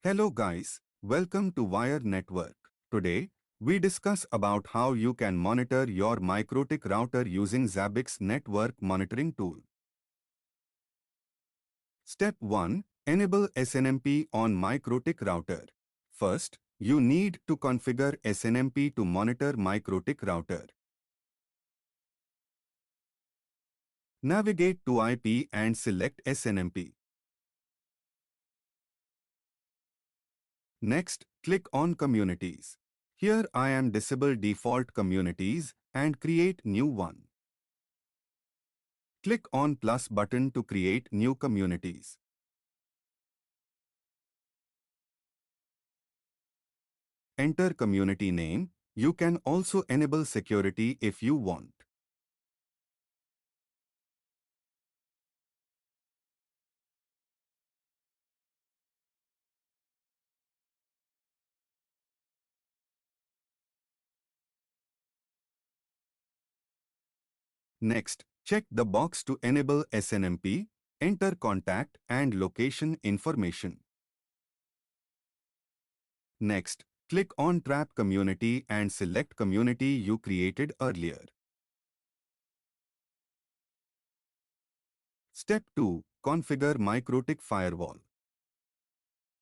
Hello guys, welcome to Wire Network. Today, we discuss about how you can monitor your Mikrotik router using Zabbix network monitoring tool. Step 1. Enable SNMP on Mikrotik router. First, you need to configure SNMP to monitor Mikrotik router. Navigate to IP and select SNMP. Next, click on Communities. Here I am disable default communities and create new one. Click on plus button to create new communities. Enter community name. You can also enable security if you want. Next, check the box to enable SNMP. Enter contact and location information. Next, click on Trap Community and select community you created earlier. Step 2. Configure Mikrotik Firewall.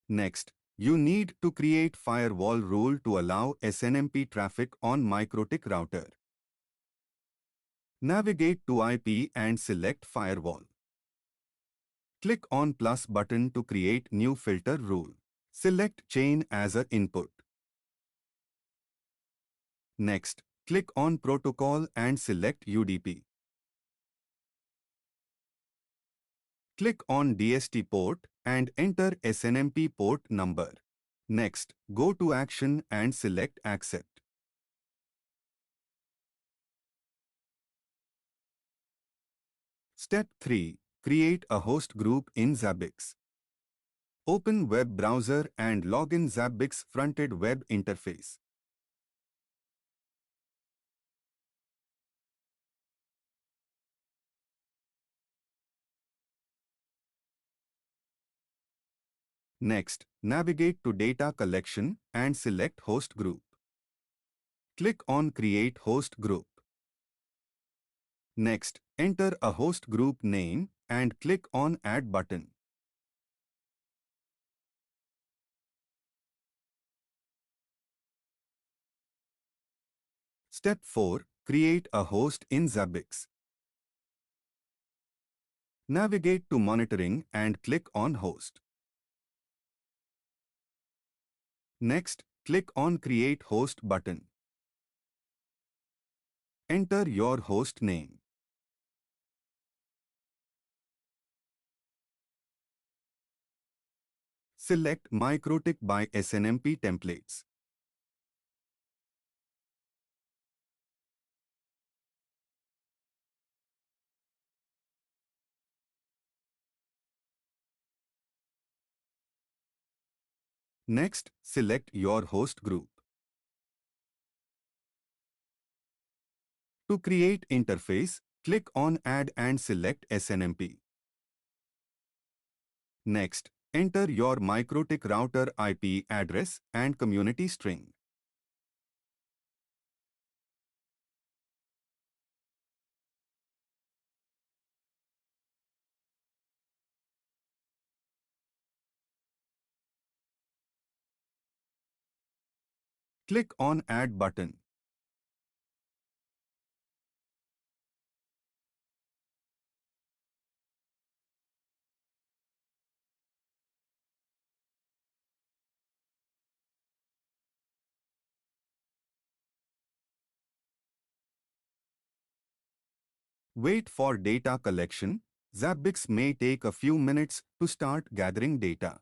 Next, you need to create firewall rule to allow SNMP traffic on Mikrotik router. Navigate to IP and select Firewall. Click on plus button to create new filter rule. Select chain as a input. Next, click on protocol and select UDP. Click on DST port and enter SNMP port number. Next, go to Action and select Accept. Step 3. Create a host group in Zabbix. Open web browser and log in Zabbix fronted web interface. Next, navigate to Data Collection and select Host Group. Click on Create Host Group. Next, enter a host group name and click on Add button. Step 4. Create a host in Zabbix. Navigate to Monitoring and click on Host. Next, click on Create Host button. Enter your host name. Select Mikrotik by SNMP templates. Next, select your host group. To create interface, click on Add and select SNMP. Next, enter your Mikrotik router IP address and community string. Click on Add button. Wait for data collection. Zabbix may take a few minutes to start gathering data.